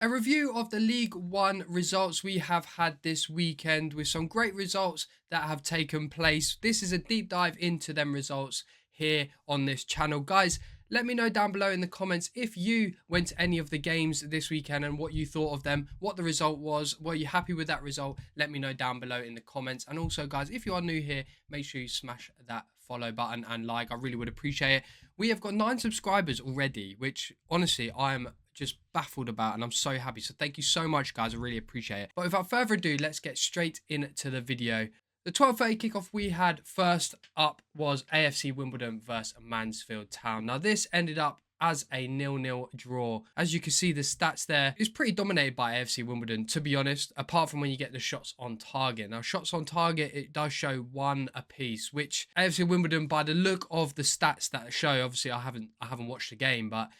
A review of the League One results we have had this weekend with some great results that have taken place. This is a deep dive into them results here on this channel. Guys, let me know down below in the comments if you went to any of the games this weekend and what you thought of them, what the result was. Were you happy with that result? Let me know down below in the comments. And also, guys, if you are new here, make sure you smash that follow button and like. I really would appreciate it. We have got 9 subscribers already, which honestly I am just baffled about, and I'm so happy. So thank you so much, guys. I really appreciate it. But without further ado, let's get straight into the video. The 12:30 kickoff we had first up was AFC Wimbledon versus Mansfield Town. Now this ended up as a 0-0 draw. As you can see, the stats there is pretty dominated by AFC Wimbledon, to be honest, apart from when you get the shots on target. Now, shots on target, it does show 1 apiece, which AFC Wimbledon, by the look of the stats that show, obviously I haven't watched the game, but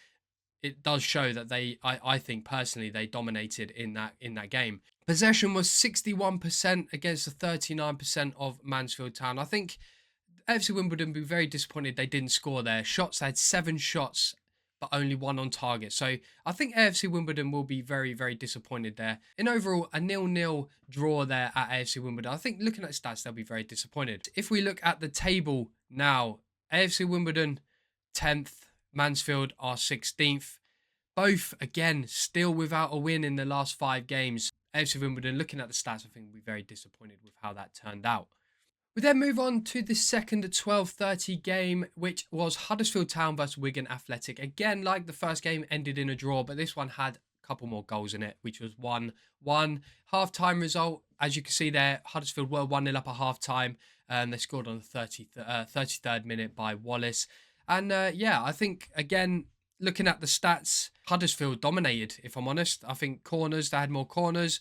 it does show that I think personally they dominated in that game. Possession was 61% against the 39% of Mansfield Town. I think AFC Wimbledon would be very disappointed they didn't score there. Shots, they had 7 shots, but only 1 on target. So I think AFC Wimbledon will be very, very disappointed there. In overall, a 0-0 draw there at AFC Wimbledon. I think looking at stats, they'll be very disappointed. If we look at the table now, AFC Wimbledon 10th, Mansfield are 16th. Both, again, still without a win in the last 5 games. AFC Wimbledon, looking at the stats, I think we'll be very disappointed with how that turned out. We then move on to the second 12:30 game, which was Huddersfield Town versus Wigan Athletic. Again, like the first game, ended in a draw, but this one had a couple more goals in it, which was 1-1. Half-time result, as you can see there, Huddersfield were 1-0 up at half-time. They scored on the 33rd minute by Wallace. And yeah, I think, again, looking at the stats, Huddersfield dominated, if I'm honest. I think corners, they had more corners,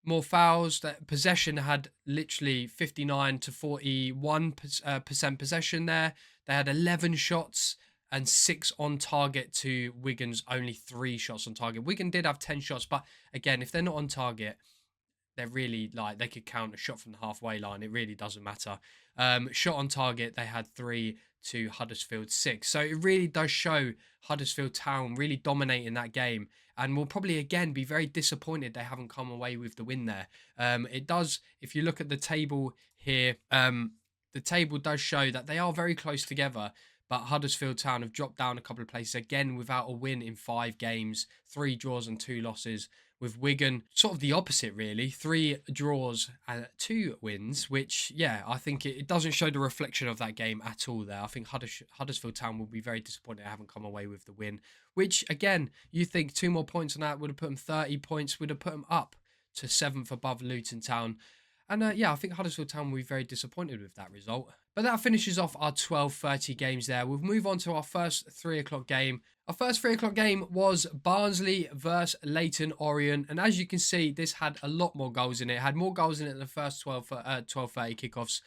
more fouls. That possession had literally 59 to 41% possession there. They had 11 shots and 6 on target to Wigan's only 3 shots on target. Wigan did have 10 shots, but again, if they're not on target, they're really, like, they could count a shot from the halfway line. It really doesn't matter. Shot on target, they had 3 to Huddersfield 6. So it really does show Huddersfield Town really dominating that game, and will probably again be very disappointed they haven't come away with the win there. It does, if you look at the table here, the table does show that they are very close together, but Huddersfield Town have dropped down a couple of places again without a win in 5 games, 3 draws and 2 losses. With Wigan, sort of the opposite, really. 3 draws and 2 wins, which, yeah, I think it doesn't show the reflection of that game at all there. I think Huddersfield Town will be very disappointed they haven't come away with the win, which, again, you think 2 more points on that would have put them 30 points, would have put them up to 7th above Luton Town. And yeah, I think Huddersfield Town will be very disappointed with that result. But that finishes off our 12:30 games there. We'll move on to our first 3 o'clock game. Our first 3 o'clock game was Barnsley versus Leyton Orient. And as you can see, this had a lot more goals in it. It had more goals in it than the first 12:30 kickoffs,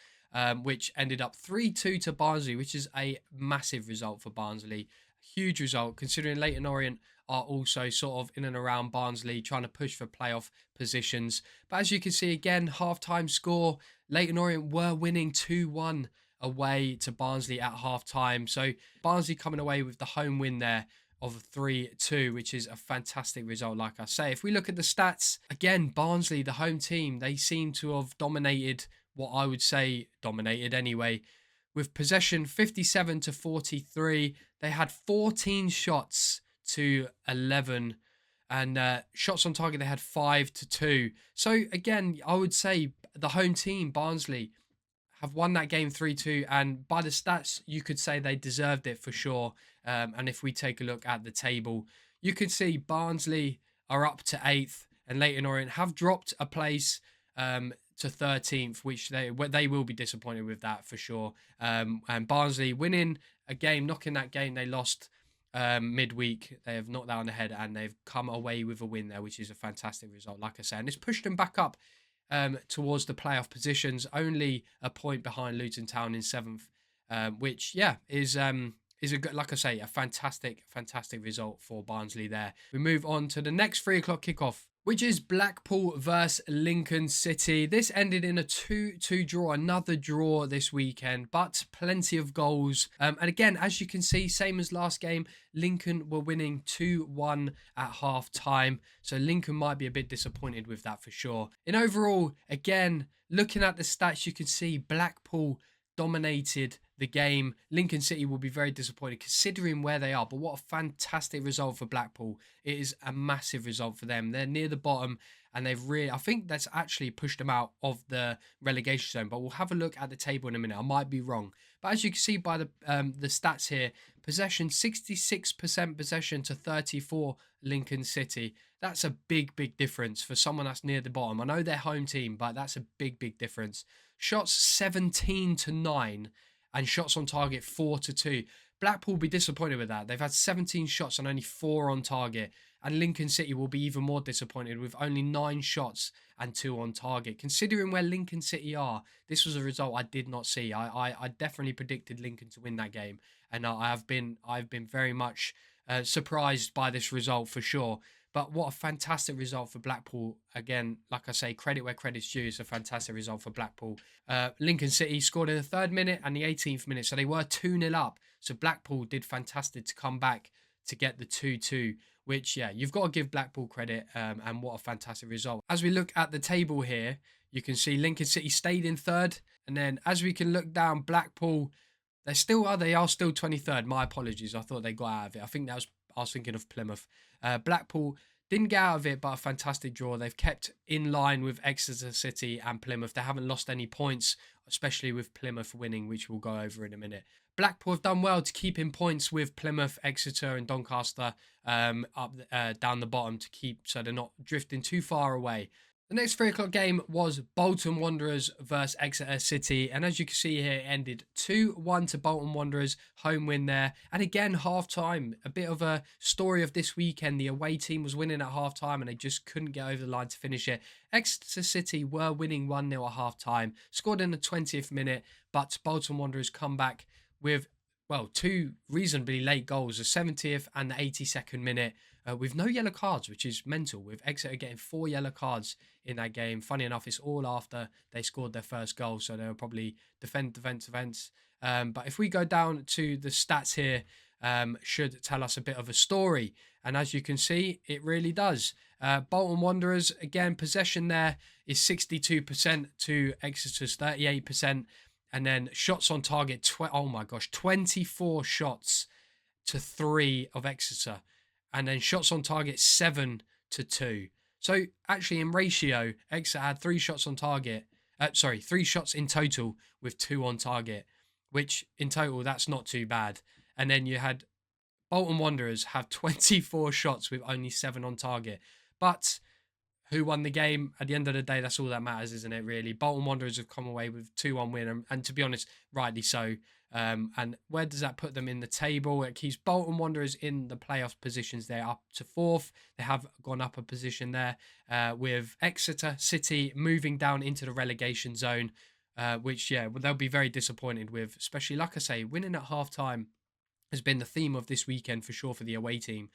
which ended up 3-2 to Barnsley, which is a massive result for Barnsley. Huge result, considering Leyton Orient are also sort of in and around Barnsley, trying to push for playoff positions. But as you can see, again, half-time score, Leyton Orient were winning 2-1 away to Barnsley at half-time. So Barnsley coming away with the home win there of 3-2, which is a fantastic result, like I say. If we look at the stats, again, Barnsley, the home team, they seem to have dominated, what I would say dominated anyway, with possession 57 to 43. They had 14 shots to 11, and shots on target they had 5 to 2. So again, I would say the home team, Barnsley, have won that game 3-2, and by the stats you could say they deserved it for sure. And if we take a look at the table, you could see Barnsley are up to 8th and Leyton Orient have dropped a place to 13th, which they will be disappointed with that for sure. And Barnsley winning a game, knocking that game they lost midweek. They have knocked that on the head and they've come away with a win there, which is a fantastic result, like I said. And it's pushed them back up towards the playoff positions, only a point behind Luton Town in 7th, which, yeah, is is a good, like I say, a fantastic result for Barnsley there. We move on to the next 3 o'clock kickoff, which is Blackpool versus Lincoln City. This ended in a 2-2 draw, another draw this weekend, but plenty of goals. And again, as you can see, same as last game, Lincoln were winning 2-1 at half time. So Lincoln might be a bit disappointed with that for sure. In overall, again, looking at the stats, you can see Blackpool dominated the game. Lincoln City will be very disappointed considering where they are, but what a fantastic result for Blackpool. It is a massive result for them. They're near the bottom and they've really, I think that's actually pushed them out of the relegation zone, but we'll have a look at the table in a minute. I might be wrong, but as you can see by the stats here, possession, 66% possession to 34 Lincoln City. That's a big difference for someone that's near the bottom. I know they're home team, but that's a big difference. Shots 17-9 and shots on target 4-2. Blackpool will be disappointed with that. They've had 17 shots and only 4 on target. And Lincoln City will be even more disappointed with only 9 shots and 2 on target. Considering where Lincoln City are, this was a result I did not see. I definitely predicted Lincoln to win that game. And I've been very much surprised by this result for sure. But what a fantastic result for Blackpool. Again, like I say, credit where credit's due. It's a fantastic result for Blackpool. Lincoln City scored in the 3rd minute and the 18th minute. So they were 2-0 up. So Blackpool did fantastic to come back to get the 2-2. Which, yeah, you've got to give Blackpool credit. And what a fantastic result. As we look at the table here, you can see Lincoln City stayed in 3rd. And then as we can look down, Blackpool, they are still 23rd. My apologies. I thought they got out of it. I was thinking of Plymouth. Blackpool didn't get out of it, but a fantastic draw. They've kept in line with Exeter City and Plymouth. They haven't lost any points, especially with Plymouth winning, which we'll go over in a minute. Blackpool have done well to keep in points with Plymouth, Exeter and Doncaster down the bottom to keep so they're not drifting too far away. The next 3 o'clock game was Bolton Wanderers versus Exeter City. And as you can see here, it ended 2-1 to Bolton Wanderers. Home win there. And again, half-time. A bit of a story of this weekend. The away team was winning at half-time and they just couldn't get over the line to finish it. Exeter City were winning 1-0 at half-time. Scored in the 20th minute. But Bolton Wanderers come back with, well, 2 reasonably late goals. The 70th and the 82nd minute. With no yellow cards, which is mental, with Exeter getting 4 yellow cards in that game. Funny enough, it's all after they scored their first goal, so they were probably defense. But if we go down to the stats here, should tell us a bit of a story. And as you can see, it really does. Bolton Wanderers, again, possession there is 62% to Exeter's 38%. And then shots on target, 24 shots to 3 of Exeter. And then shots on target 7-2. So actually in ratio, Exeter had 3 shots on target. 3 shots in total with 2 on target, which in total, that's not too bad. And then you had Bolton Wanderers have 24 shots with only 7 on target. But who won the game? At the end of the day, that's all that matters, isn't it, really? Bolton Wanderers have come away with 2-1 win. And to be honest, rightly so. And where does that put them in the table? It keeps Bolton Wanderers in the playoff positions. They're up to 4th. They have gone up a position there with Exeter City moving down into the relegation zone, which, yeah, they'll be very disappointed with, especially, like I say, winning at half-time has been the theme of this weekend for sure for the away team,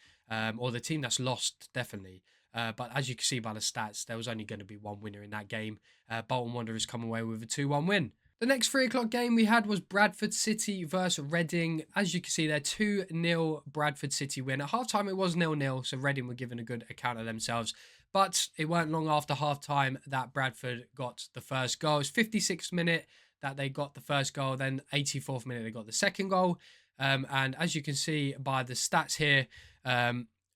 or the team that's lost, definitely. But as you can see by the stats, there was only going to be 1 winner in that game. Bolton Wanderers come away with a 2-1 win. The next 3 o'clock game we had was Bradford City versus Reading. As you can see there, 2-0 Bradford City win. At half-time, it was 0-0, so Reading were given a good account of themselves. But it weren't long after half-time that Bradford got the first goal. It was 56th minute that they got the first goal. Then 84th minute, they got the second goal. And as you can see by the stats here,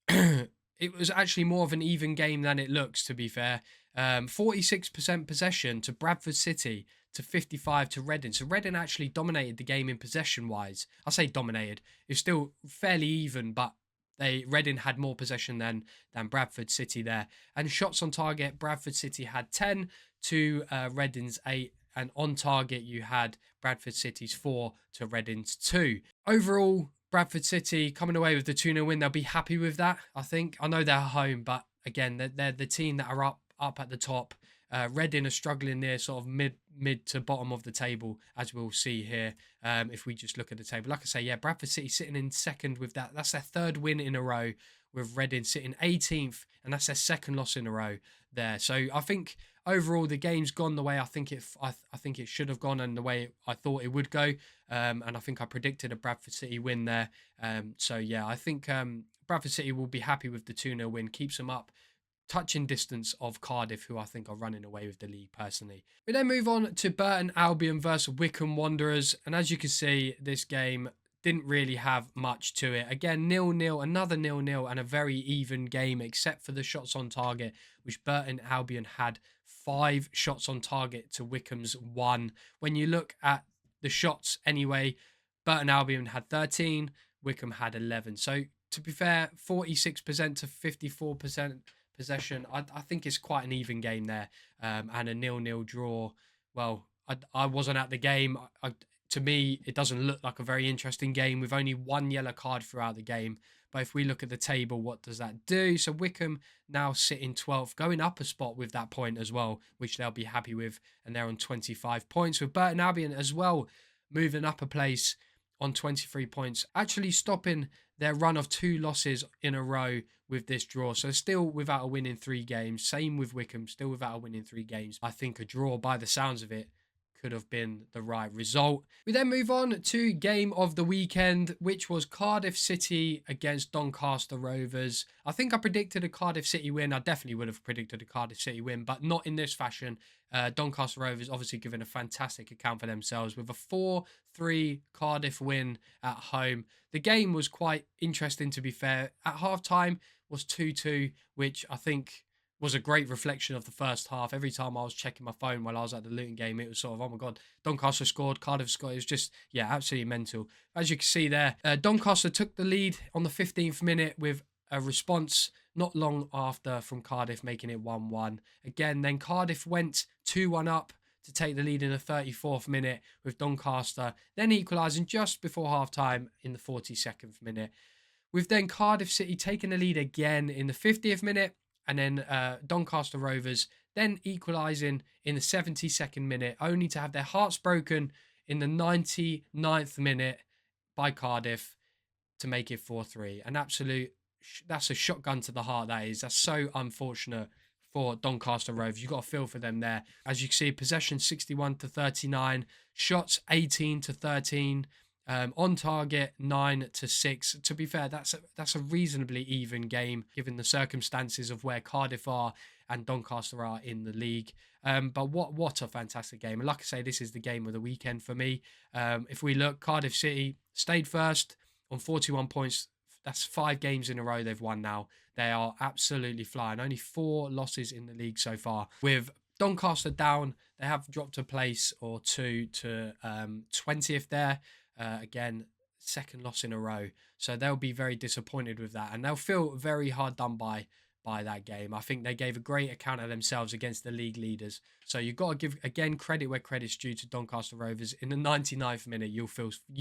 it was actually more of an even game than it looks, to be fair. 46% possession to Bradford City to 55 to Reading. So Reading actually dominated the game in possession-wise. I say dominated. It's still fairly even, but Reading had more possession than Bradford City there. And shots on target, Bradford City had 10 to Reading's 8. And on target, you had Bradford City's 4 to Reading's 2. Overall, Bradford City coming away with the 2-0 win. They'll be happy with that, I think. I know they're home, but again, they're the team that are up at the top. Reading are struggling near sort of mid to bottom of the table, as we'll see here. If we just look at the table, like I say, yeah, Bradford City sitting in second with that. That's their third win in a row, with Reading sitting 18th, and that's their second loss in a row there. So I think overall the game's gone the way I think it should have gone, and the way I thought it would go. And I think I predicted a Bradford City win there. So yeah, I think Bradford City will be happy with the 2-0 win, keeps them up touching distance of Cardiff, who I think are running away with the league personally. We then move on to Burton Albion versus Wycombe Wanderers, and as you can see, this game didn't really have much to it. Again, 0-0, another 0-0, and a very even game, except for the shots on target, which Burton Albion had 5 shots on target to Wycombe's 1. When you look at the shots anyway, Burton Albion had 13, Wycombe had 11. So to be fair, 46% to 54% possession. I think it's quite an even game there, and a 0-0 draw. Well, I wasn't at the game. To me, it doesn't look like a very interesting game with only 1 yellow card throughout the game. But if we look at the table, what does that do? So Wycombe now sit in 12th, going up a spot with that point as well, which they'll be happy with, and they're on 25 points. With Burton Albion as well, moving up a place on 23 points, actually stopping their run of 2 losses in a row with this draw. So still without a win in 3 games. Same with Wycombe, still without a win in 3 games. I think a draw, by the sounds of it, could have been the right result. We then move on to game of the weekend, which was Cardiff City against Doncaster Rovers. I think I predicted a Cardiff City win. I definitely would have predicted a Cardiff City win, but not in this fashion. Doncaster Rovers obviously giving a fantastic account for themselves with a 4-3 Cardiff win at home. The game was quite interesting, to be fair. At half-time was 2-2, which I think was a great reflection of the first half. Every time I was checking my phone while I was at the Luton game, it was sort of, oh my God, Doncaster scored, Cardiff scored. It was just, yeah, absolutely mental. As you can see there, Doncaster took the lead on the 15th minute with a response not long after from Cardiff, making it 1-1. Again, then Cardiff went 2-1 up to take the lead in the 34th minute with Doncaster, then equalising just before half-time in the 42nd minute. With then Cardiff City taking the lead again in the 50th minute, and then Doncaster Rovers then equalising in the 72nd minute, only to have their hearts broken in the 99th minute by Cardiff to make it 4-3. An absolute, that's a shotgun to the heart, that is. That's so unfortunate for Doncaster Rovers. You've got to feel for them there. As you can see, possession 61-39, shots 18-13. On target 9-6. To be fair, that's a reasonably even game given the circumstances of where Cardiff are and Doncaster are in the league. But what a fantastic game! And like I say, this is the game of the weekend for me. If we look, Cardiff City stayed first on 41 points. That's 5 games in a row they've won now. They are absolutely flying. Only 4 losses in the league so far. With Doncaster down, they have dropped a place or 2 to 20th there. Again, second loss in a row. So they'll be very disappointed with that. And they'll feel very hard done by that game. I think they gave a great account of themselves against the league leaders. So you've got to give, again, credit where credit's due to Doncaster Rovers. In the 99th minute, you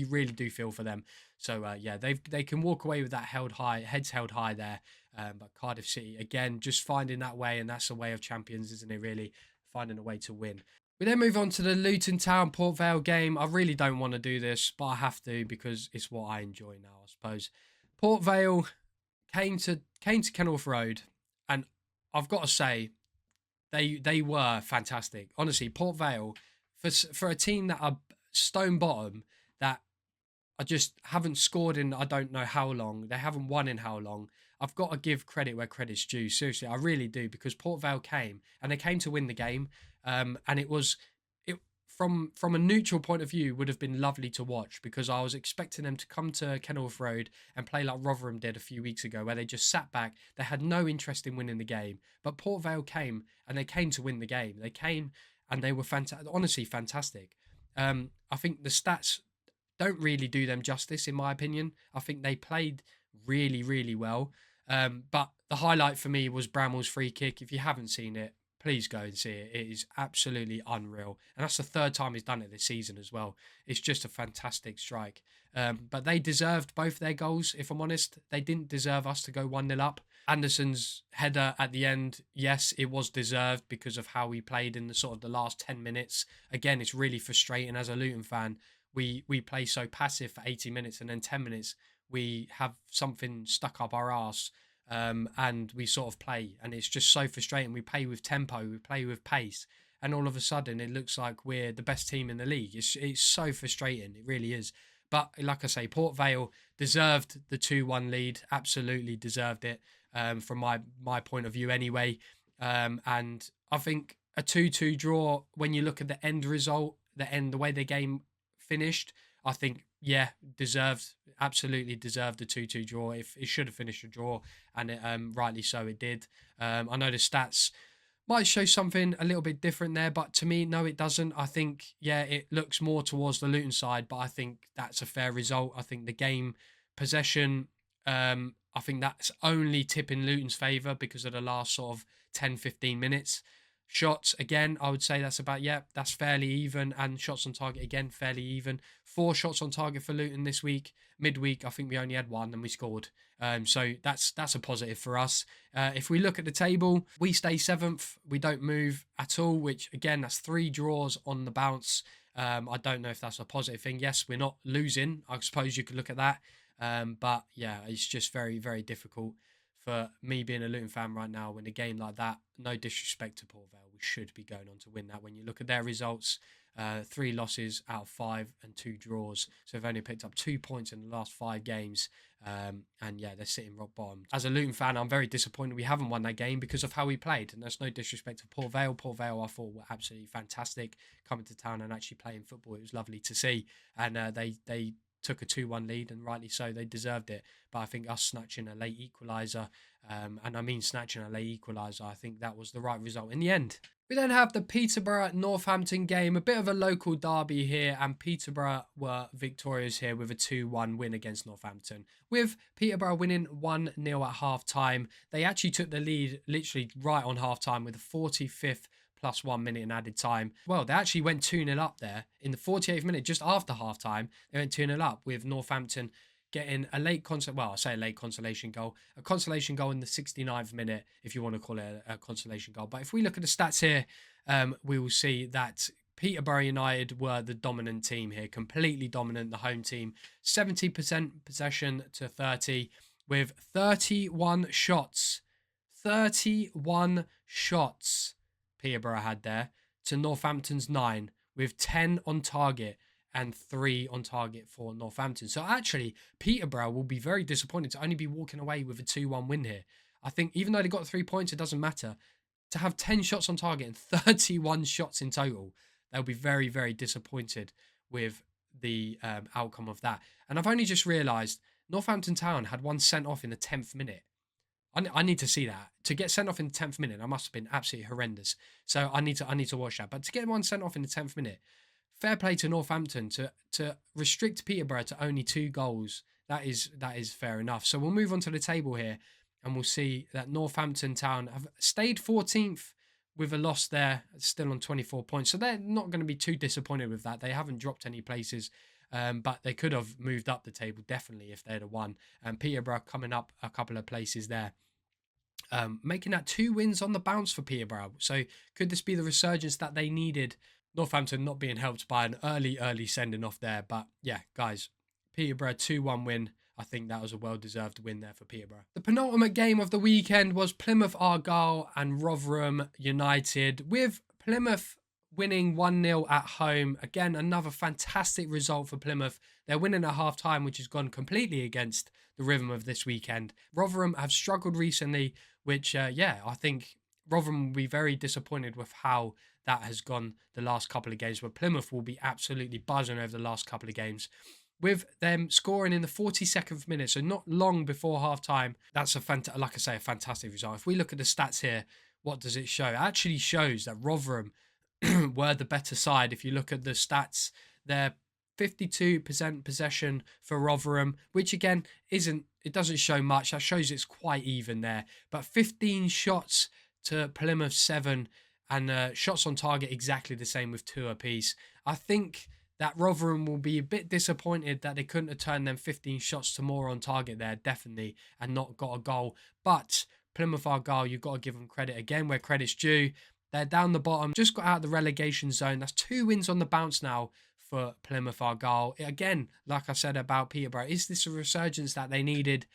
really do feel for them. So, yeah, they can walk away with that heads held high there. But Cardiff City, again, just finding that way. And that's the way of champions, isn't it, really? Finding a way to win. We then move on to the Luton Town Port Vale game. I really don't want to do this, but I have to because it's what I enjoy now, I suppose. Port Vale came to Kenilworth Road, and I've got to say, they were fantastic. Honestly, Port Vale, for a team that are stone bottom, that I just haven't scored in I don't know how long. They haven't won in how long. I've got to give credit where credit's due. Seriously, I really do, because Port Vale came and they came to win the game. And it from a neutral point of view would have been lovely to watch, because I was expecting them to come to Kenilworth Road and play like Rotherham did a few weeks ago, where they just sat back. They had no interest in winning the game. But Port Vale came and they came to win the game. They came and they were honestly fantastic. I think the stats don't really do them justice, in my opinion. I think they played really, really well. But the highlight for me was Bramall's free kick. If you haven't seen it, please go and see it. It is absolutely unreal. And that's the 3rd time he's done it this season as well. It's just a fantastic strike. But they deserved both their goals, if I'm honest. They didn't deserve us to go 1-0 up. Anderson's header at the end, yes, it was deserved because of how we played in the sort of the last 10 minutes. Again, it's really frustrating as a Luton fan. We play so passive for 80 minutes, and then 10 minutes we have something stuck up our arse, and we sort of play, and it's just so frustrating. We play with tempo, we play with pace, and all of a sudden it looks like we're the best team in the league. It's so frustrating. It really is. But like I say, Port Vale deserved the 2-1 lead. Absolutely deserved it, from my point of view anyway. And I think a 2-2 draw, when you look at the end result, the way the game finished, I think, yeah, absolutely deserved the 2-2 draw. If it should have finished a draw, and rightly so it did. I know the stats might show something a little bit different there, but to me, no, it doesn't. I think, yeah, it looks more towards the Luton side, but I think that's a fair result. I think the game possession, I think that's only tipping Luton's favour because of the last sort of 10-15 minutes. Shots, again, I would say that's fairly even, and shots on target, again, fairly even. 4 shots on target for Luton this week. Midweek, I think we only had 1 and we scored. So that's a positive for us. If we look at the table, we stay 7th. We don't move at all, which, again, that's 3 draws on the bounce. I don't know if that's a positive thing. Yes, we're not losing. I suppose you could look at that. But yeah, it's just very, very difficult for me being a Luton fan right now. When a game like that, no disrespect to Port Vale, we should be going on to win that. When you look at their results, 3 losses out of 5 and 2 draws. So they've only picked up 2 points in the last 5 games. And yeah, they're sitting rock bottom. As a Luton fan, I'm very disappointed we haven't won that game because of how we played. And that's no disrespect to Port Vale. Port Vale, I thought, were absolutely fantastic coming to town and actually playing football. It was lovely to see. And they took a 2-1 lead, and rightly so, they deserved it. But I think us snatching a late equaliser, and I mean snatching a late equaliser, I think that was the right result in the end. We then have the Peterborough-Northampton game, a bit of a local derby here, and Peterborough were victorious here with a 2-1 win against Northampton. With Peterborough winning 1-0 at half-time, they actually took the lead literally right on half-time with the 45th plus 1 minute in added time. Well, they actually went 2-0 up there in the 48th minute, just after half-time. They went 2-0 up with Northampton getting a late consolation goal, a consolation goal in the 69th minute, if you want to call it a consolation goal. But if we look at the stats here, we will see that Peterborough United were the dominant team here, completely dominant, the home team. 70% possession to 30 with 31 shots. 31 shots Peterborough had there to Northampton's 9, with 10 on target and 3 on target for Northampton. So actually, Peterborough will be very disappointed to only be walking away with a 2-1 win here. I think even though they got 3 points, it doesn't matter. To have 10 shots on target and 31 shots in total, they'll be very, very disappointed with the outcome of that. And I've only just realised Northampton Town had 1 sent off in the 10th minute. I need to see that. To get sent off in the 10th minute, that must have been absolutely horrendous. So I need to watch that. But to get 1 sent off in the 10th minute, fair play to Northampton to restrict Peterborough to only 2 goals. That is fair enough. So we'll move on to the table here, and we'll see that Northampton Town have stayed 14th with a loss there, still on 24 points. So they're not going to be too disappointed with that. They haven't dropped any places, but they could have moved up the table definitely if they'd have won. And Peterborough coming up a couple of places there. Making that 2 wins on the bounce for Peterborough. So could this be the resurgence that they needed? Northampton not being helped by an early sending off there. But yeah, guys, Peterborough 2-1 win. I think that was a well-deserved win there for Peterborough. The penultimate game of the weekend was Plymouth Argyle and Rotherham United, with Plymouth winning 1-0 at home. Again, another fantastic result for Plymouth. They're winning at half-time, which has gone completely against the rhythm of this weekend. Rotherham have struggled recently, which, I think Rotherham will be very disappointed with how that has gone the last couple of games, but Plymouth will be absolutely buzzing over the last couple of games, with them scoring in the 42nd minute, so not long before half-time. That's a fantastic result. If we look at the stats here, what does it show? It actually shows that Rotherham were the better side. If you look at the stats, they're 52% possession for Rotherham, which again it doesn't show much. That shows it's quite even there. But 15 shots to Plymouth 7, and shots on target exactly the same with 2 apiece. I think that Rotherham will be a bit disappointed that they couldn't have turned them 15 shots to more on target there, definitely, and not got a goal. But Plymouth Argyle, you've got to give them credit again where credit's due. They're down the bottom, just got out of the relegation zone. That's 2 wins on the bounce now for Plymouth Argyle. Again, like I said about Peterborough, is this a resurgence that they needed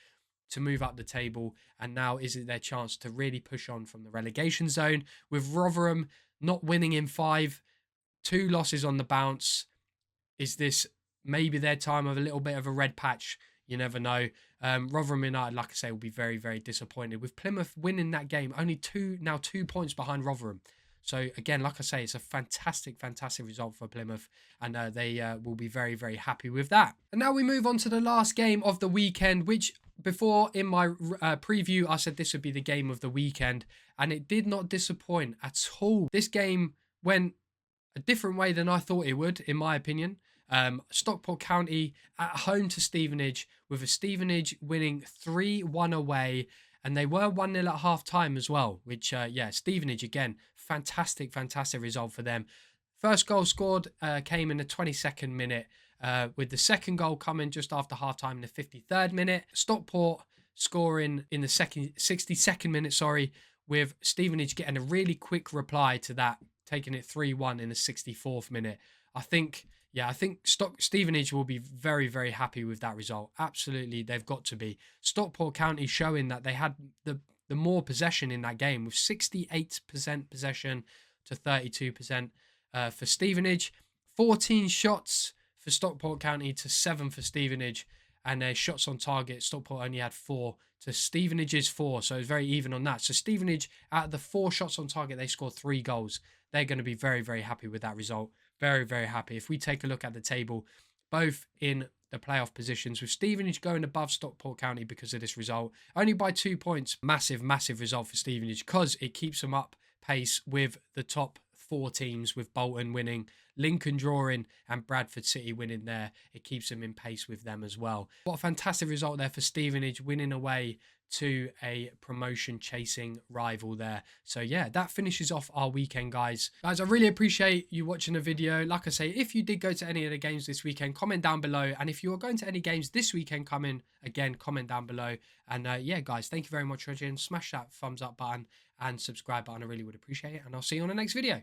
to move up the table? And now is it their chance to really push on from the relegation zone? With Rotherham not winning in 5, 2 losses on the bounce, is this maybe their time of a little bit of a red patch? You never know. Rotherham United, like I say, will be very, very disappointed. With Plymouth winning that game, only 2 points behind Rotherham. So again, like I say, it's a fantastic, fantastic result for Plymouth, and they will be very, very happy with that. And now we move on to the last game of the weekend, which before in my preview, I said this would be the game of the weekend, and it did not disappoint at all. This game went a different way than I thought it would, in my opinion. Stockport County at home to Stevenage, with a Stevenage winning 3-1 away, and they were 1-0 at half-time as well, which, yeah, Stevenage, again, fantastic, fantastic result for them. First goal scored came in the 22nd minute, with the second goal coming just after half-time in the 53rd minute. Stockport scoring in the 62nd minute, with Stevenage getting a really quick reply to that, taking it 3-1 in the 64th minute. I think Stevenage will be very, very happy with that result. Absolutely, they've got to be. Stockport County showing that they had the more possession in that game, with 68% possession to 32% for Stevenage. 14 shots for Stockport County to 7 for Stevenage. And their shots on target, Stockport only had 4 to Stevenage's 4. So it's very even on that. So Stevenage, out of the 4 shots on target, they scored 3 goals. They're going to be very, very happy with that result. Very, very happy. If we take a look at the table, both in the playoff positions, with Stevenage going above Stockport County because of this result, only by 2 points. Massive, massive result for Stevenage, because it keeps them up pace with the top 4 teams, with Bolton winning, Lincoln drawing, and Bradford City winning there. It keeps them in pace with them as well. What a fantastic result there for Stevenage, winning away to a promotion chasing rival there. So yeah, that finishes off our weekend, guys. I really appreciate you watching the video. Like I say, if you did go to any of the games this weekend, comment down below. And if you are going to any games this weekend coming, again, comment down below. And yeah, guys, thank you very much for watching. Smash that thumbs up button and subscribe button. I really would appreciate it. And I'll see you on the next video.